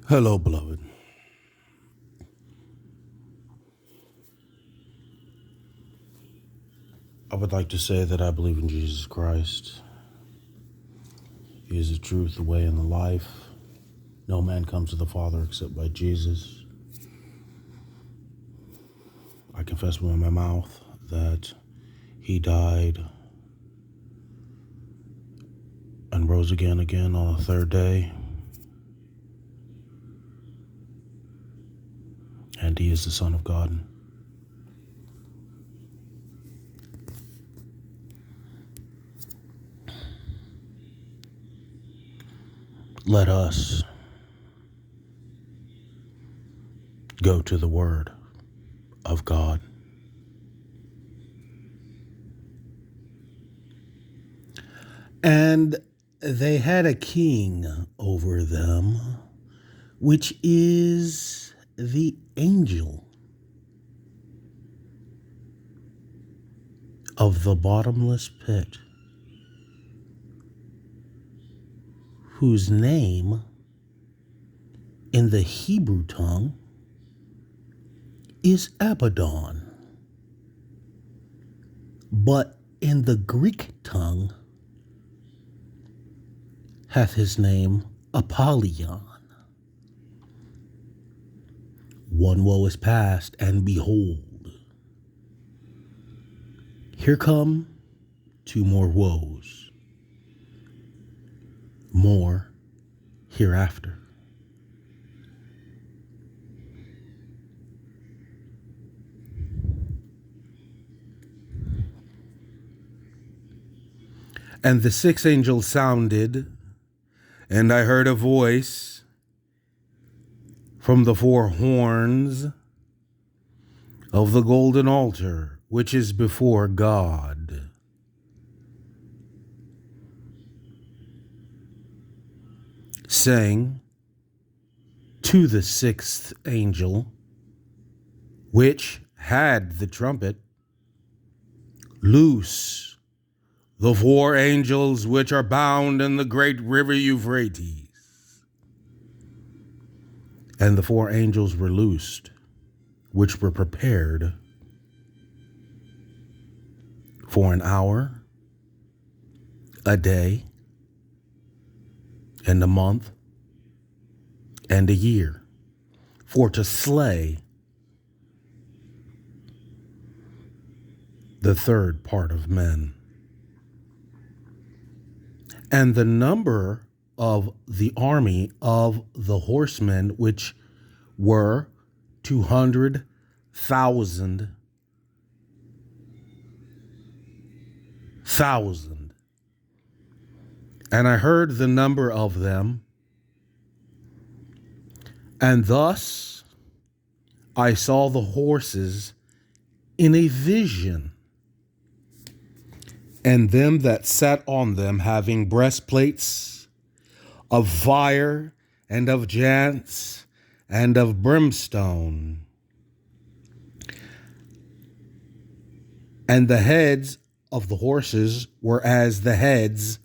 Hello, beloved. I would like to say that I believe in Jesus Christ. He is the truth, the way, and the life. No man comes to the Father except by Jesus. I confess with my mouth that he died and rose again on a third day. And he is the Son of God. Let us go to the Word of God. And they had a king over them, which is the angel of the bottomless pit, whose name in the Hebrew tongue is Abaddon, but in the Greek tongue hath his name Apollyon. One woe is past, and behold, here come two more woes, more hereafter. And the sixth angel sounded, and I heard a voice from the four horns of the golden altar, which is before God, saying to the sixth angel, which had the trumpet, loose the four angels which are bound in the great river Euphrates. And the four angels were loosed, which were prepared for an hour, a day, and a month, and a year, for to slay the third part of men. And the number of the army of the horsemen, which were 200,000. And I heard the number of them, and thus I saw the horses in a vision, and them that sat on them having breastplates of fire and of jaunts and of brimstone. And the heads of the horses were as the heads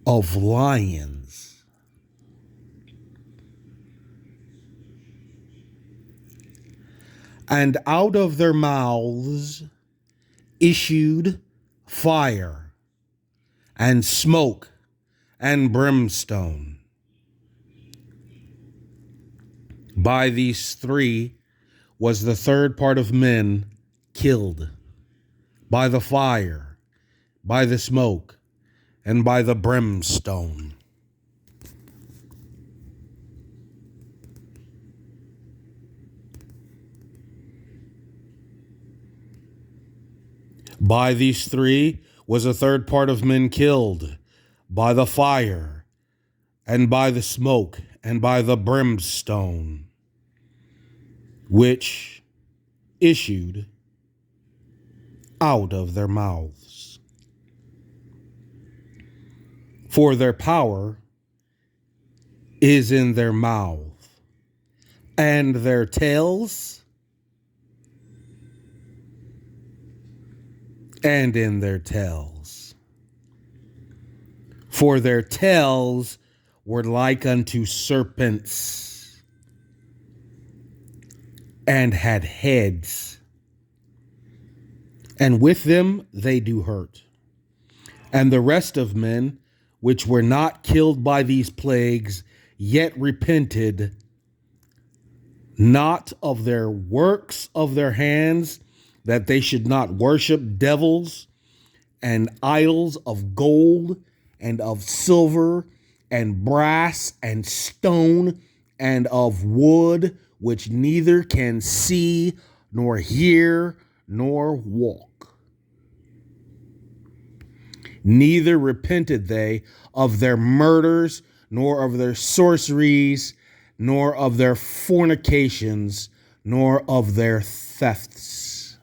of lions. And out of their mouths issued fire and smoke and brimstone. By these three was the third part of men killed, by the fire, by the smoke, and by the brimstone. By these three was a third part of men killed, by the fire, and by the smoke, and by the brimstone, which issued out of their mouths. For their power is in their mouth, and their tails and in their tails. For their tails were like unto serpents, and had heads, and with them they do hurt. And the rest of men, which were not killed by these plagues, yet repented not of their works of their hands, that they should not worship devils and idols of gold and of silver and brass and stone and of wood, which neither can see nor hear nor walk. Neither repented they of their murders, nor of their sorceries, nor of their fornications, nor of their thefts.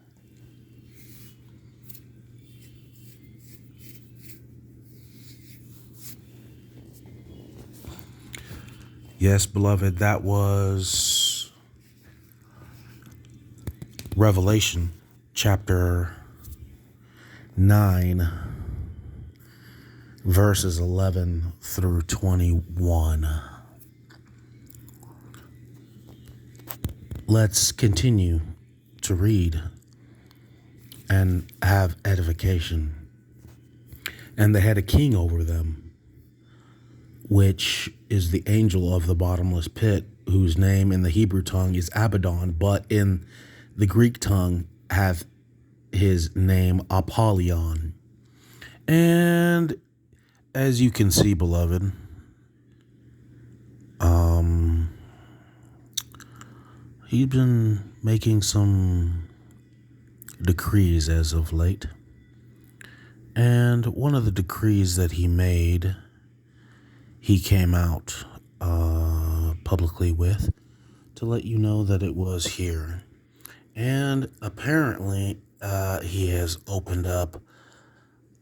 Yes, beloved, that was Revelation chapter 9, verses 11 through 21. Let's continue to read and have edification. And they had a king over them, which is the angel of the bottomless pit, whose name in the Hebrew tongue is Abaddon, but in the Greek tongue hath his name Apollyon. And as you can see, beloved, he's been making some decrees as of late. And one of the decrees that he made, he came out publicly with to let you know that it was here. And apparently, he has opened up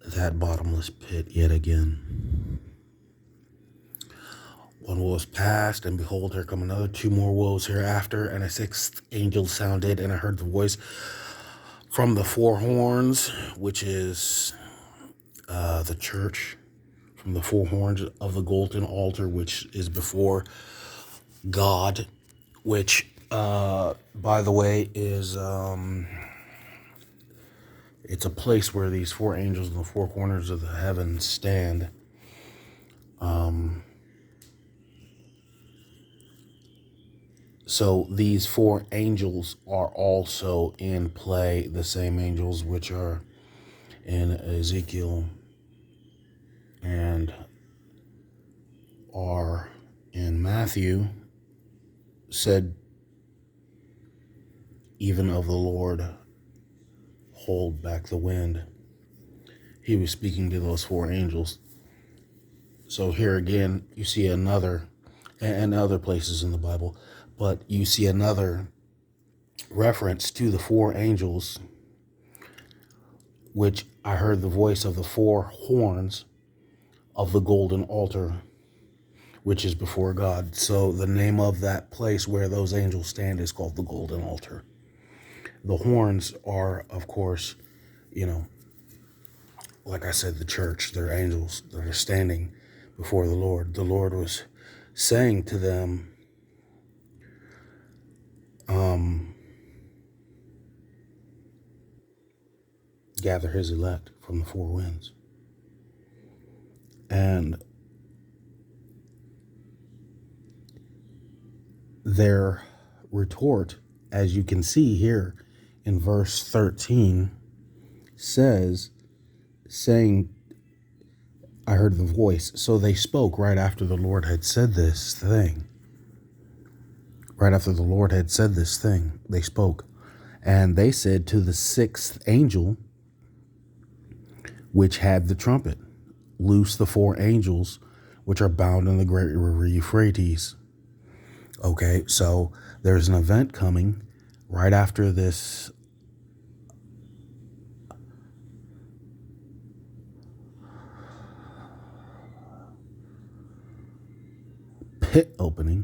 that bottomless pit yet again. One woe is past, and behold, here come another 2 more woes hereafter. And a 6th angel sounded, and I heard the voice from the 4 horns, which is the church, from the 4 horns of the golden altar, which is before God, which, by the way, is it's a place where these 4 angels in the 4 corners of the heavens stand. So these 4 angels are also in play, the same angels which are in Ezekiel and are in Matthew, said even of the Lord, hold back the wind. He was speaking to those 4 angels. So here again, you see another, and other places in the Bible, but you see another reference to the 4 angels, which I heard the voice of the 4 horns of the golden altar, which is before God. So the name of that place where those angels stand is called the golden altar. The horns are, of course, like I said, the church. They're angels that are standing before the Lord. The Lord was saying to them, gather his elect from the 4 winds. And their retort, as you can see here in verse 13, saying, I heard the voice. So they spoke right after the Lord had said this thing. Right after the Lord had said this thing, they spoke. And they said to the 6th angel, which had the trumpet, loose the 4 angels which are bound in the great river Euphrates. Okay, so there's an event coming right after this pit opening,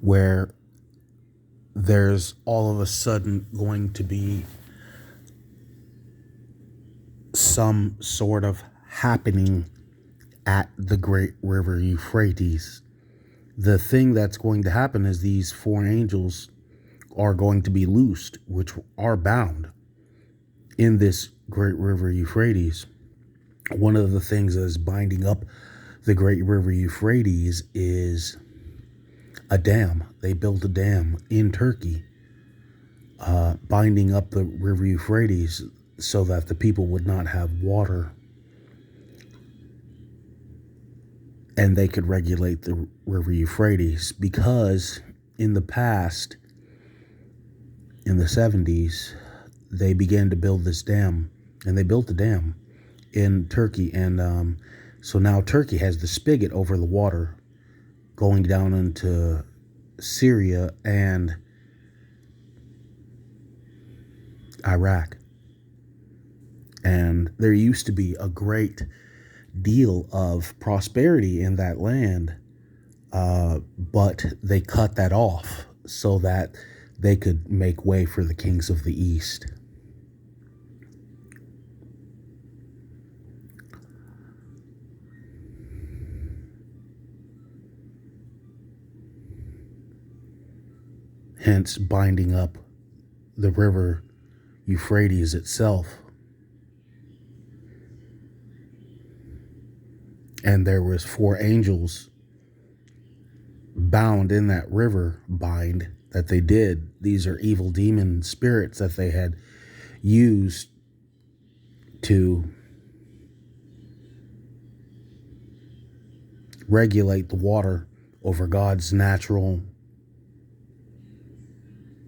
where there's all of a sudden going to be some sort of happening at the great river Euphrates. The thing that's going to happen is these four angels are going to be loosed, which are bound in this great river Euphrates. One of the things that is binding up the great river Euphrates is a dam. They built a dam in Turkey, binding up the river Euphrates so that the people would not have water and they could regulate the river Euphrates. Because in the past, in the 70s, they began to build this dam, and they built the dam in Turkey. And so now Turkey has the spigot over the water going down into Syria and Iraq. And there used to be a great deal of prosperity in that land, but they cut that off so that they could make way for the kings of the East. Hence binding up the river Euphrates itself. And there was four angels bound in that river bind that they did. These are evil demon spirits that they had used to regulate the water over God's natural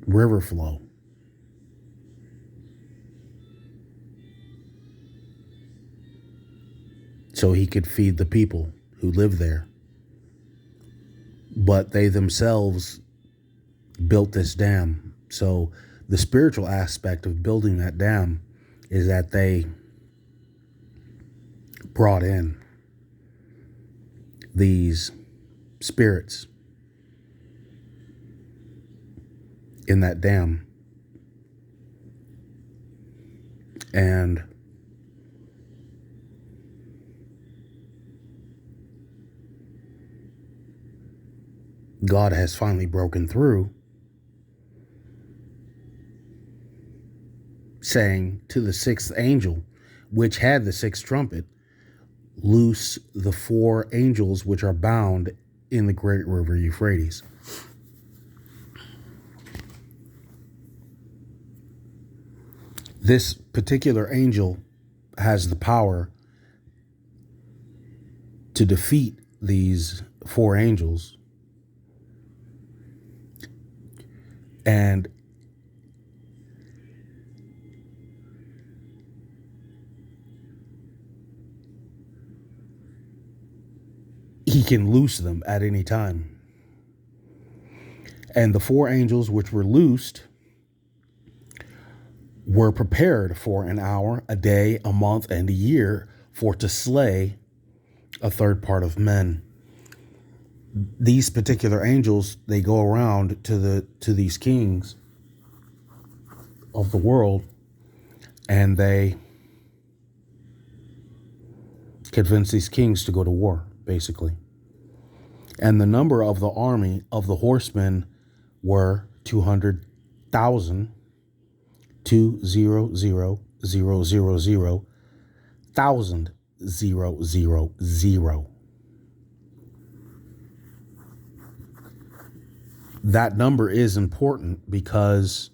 river flow. So he could feed the people who live there. But they themselves built this dam. So the spiritual aspect of building that dam is that they brought in these spirits in that dam. And God has finally broken through, saying to the sixth angel, which had the sixth trumpet, loose the four angels which are bound in the great river Euphrates. This particular angel has the power to defeat these four angels. And he can loose them at any time. And the four angels which were loosed were prepared for an hour, a day, a month, and a year for to slay a third part of men. These particular angels, they go around to these kings of the world, and they convince these kings to go to war, basically. And the number of the army of the horsemen were 200,000, 200,000,000. That number is important because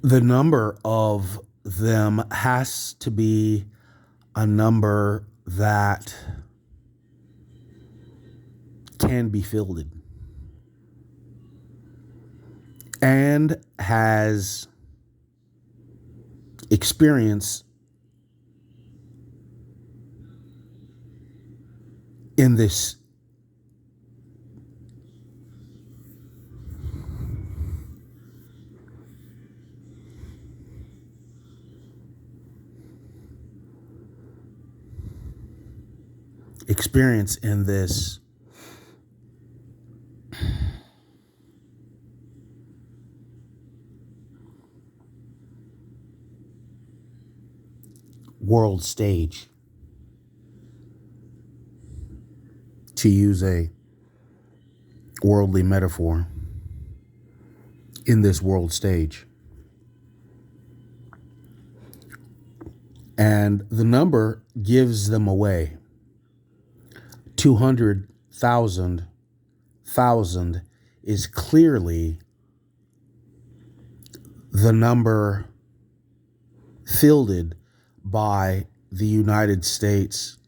the number of them has to be a number that can be fielded and has experience in this world stage, to use a worldly metaphor, in this world stage. And the number gives them away. 200,000 is clearly the number fielded by the United States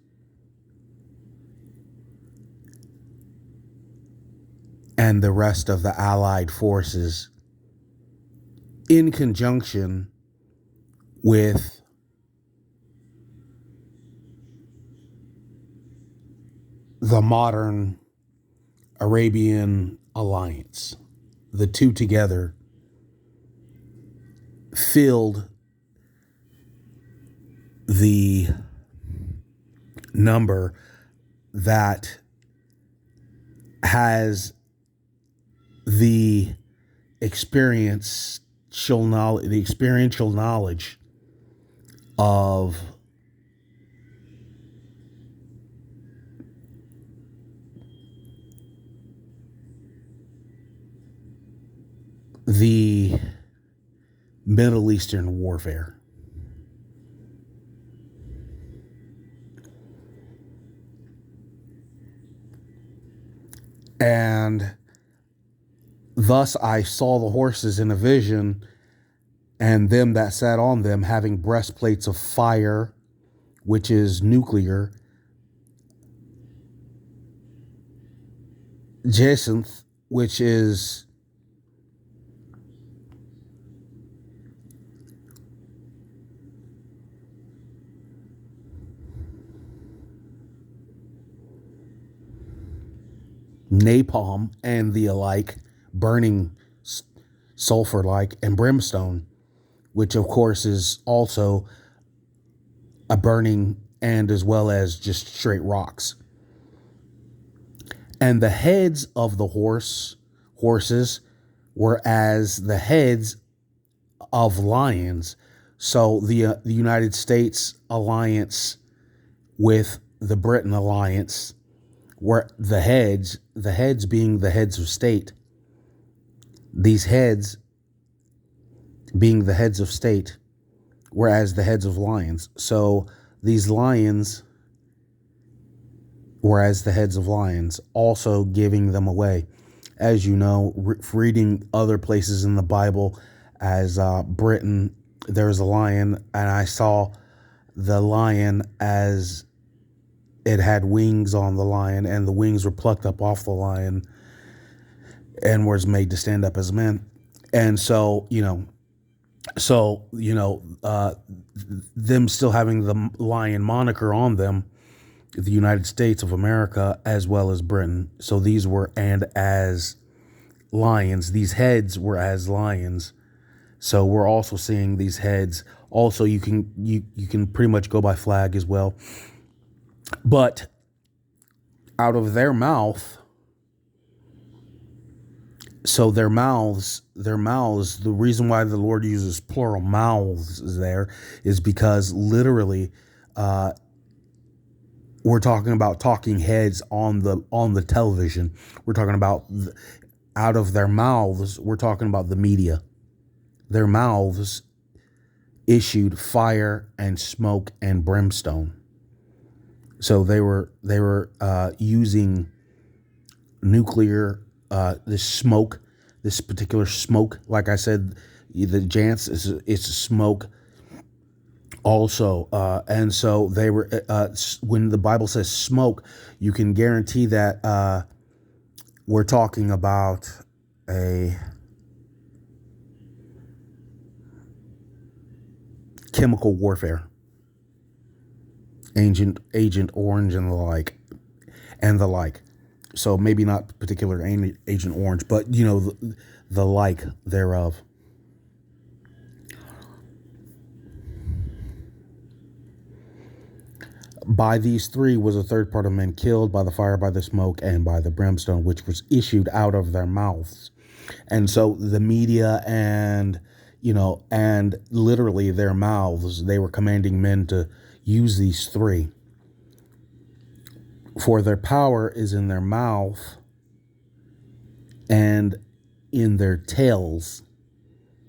and the rest of the Allied forces, in conjunction with the modern Arabian alliance. The two together filled the number that has the experiential knowledge of the Middle Eastern warfare. And thus I saw the horses in a vision, and them that sat on them having breastplates of fire, which is nuclear, jacinth, which is napalm and the alike, burning sulfur like, and brimstone, which of course is also a burning, and as well as just straight rocks. And the heads of the horses were as the heads of lions. So the United States alliance with the Britain alliance were the heads being the heads of state. These heads being the heads of state were as the heads of lions. So these lions were as the heads of lions, also giving them away. As you know, reading other places in the Bible, as Britain, there was a lion, and I saw the lion as it had wings on the lion, and the wings were plucked up off the lion and was made to stand up as a man. And so, them still having the lion moniker on them, the United States of America as well as Britain. So these were and as lions. These heads were as lions. So we're also seeing these heads. Also, you can pretty much go by flag as well. But out of their mouth, so their mouths, the reason why the Lord uses plural mouths there is because literally, we're talking about talking heads on the television. We're talking about out of their mouths. We're talking about the media. Their mouths issued fire and smoke and brimstone. So they were using nuclear. This particular smoke. Like I said, the Jance it's smoke. Also, and so they were, when the Bible says smoke, you can guarantee that we're talking about a chemical warfare, Agent Orange and the like. So maybe not particular Agent Orange, but the like thereof. By these three was a third part of men killed by the fire, by the smoke, and by the brimstone, which was issued out of their mouths. And so the media and literally their mouths, they were commanding men use these three. For their power is in their mouth and in their tails.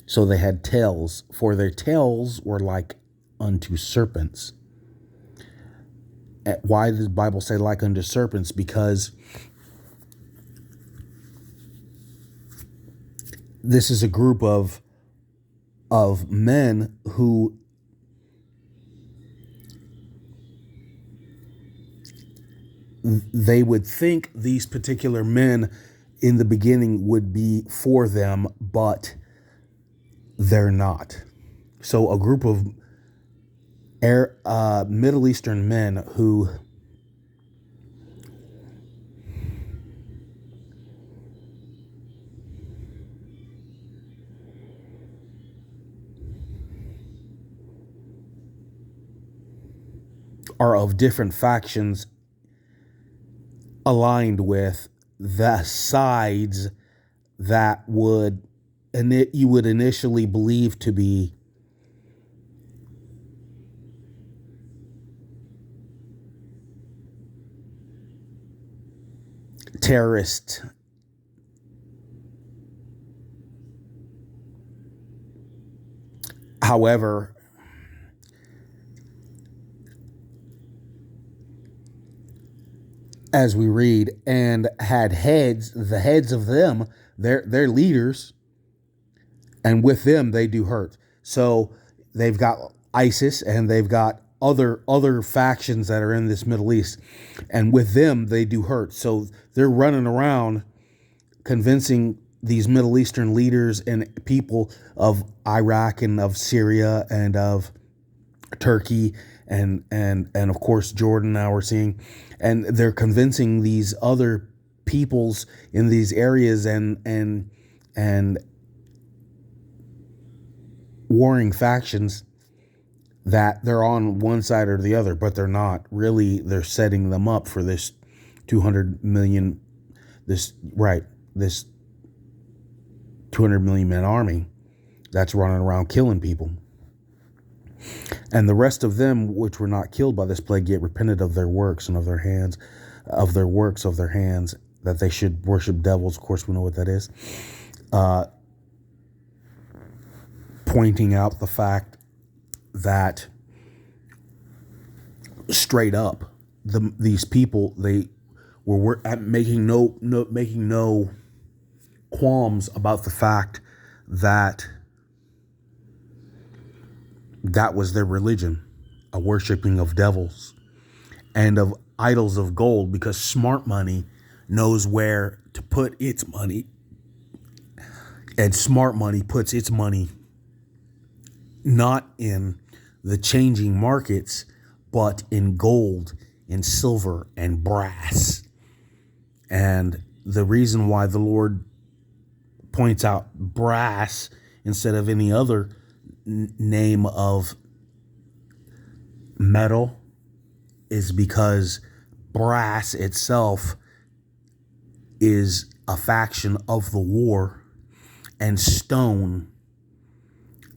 So they had tails. For their tails were like unto serpents. Why does the Bible say like unto serpents? Because this is a group of men who they would think these particular men in the beginning would be for them, but they're not. So a group of Middle Eastern men who are of different factions aligned with the sides that you would initially believe to be terrorist. However, as we read, and had heads, the heads of them, their leaders, and with them they do hurt. So they've got ISIS and they've got other factions that are in this Middle East, and with them they do hurt. So they're running around convincing these Middle Eastern leaders and people of Iraq and of Syria and of Turkey and of course Jordan, now we're seeing, and they're convincing these other peoples in these areas and warring factions that they're on one side or the other, but they're not. Really, they're setting them up for this 200 million man army that's running around killing people. And the rest of them, which were not killed by this plague, yet repented of their works and of their hands, that they should worship devils. Of course, we know what that is. Pointing out the fact that straight up, these people, they were making no qualms about the fact that that was their religion, a worshiping of devils and of idols of gold, because smart money knows where to put its money, and smart money puts its money not in the changing markets, but in gold, in silver, and brass. And the reason why the Lord points out brass instead of any other name of metal is because brass itself is a faction of the war, and stone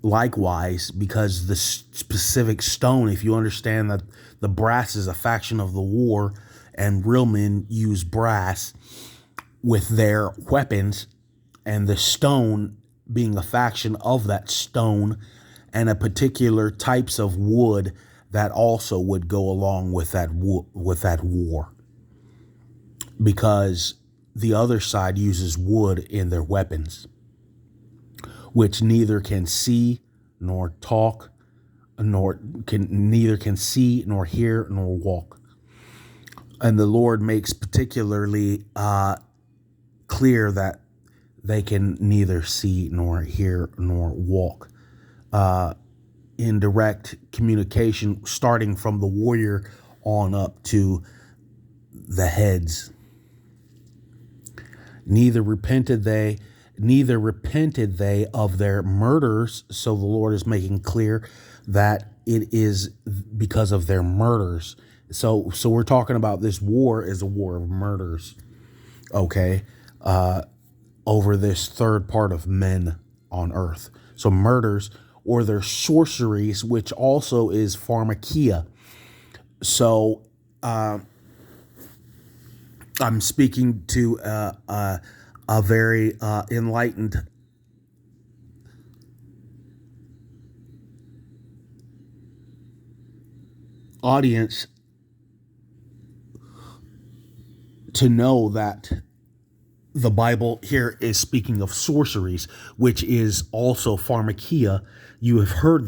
likewise, because the specific stone, if you understand that the brass is a faction of the war and real men use brass with their weapons, and the stone being a faction of that stone and a particular types of wood that also would go along with that war, because the other side uses wood in their weapons, which neither can see nor talk, neither can see nor hear nor walk. And the Lord makes particularly clear that they can neither see nor hear nor walk. In direct communication, starting from the warrior on up to the heads. Neither repented they of their murders. So the Lord is making clear that it is because of their murders. So we're talking about this war is a war of murders, okay, over this third part of men on earth. So murders, or their sorceries, which also is pharmakia. So I'm speaking to a very enlightened audience to know that the Bible here is speaking of sorceries, which is also pharmakia. You have heard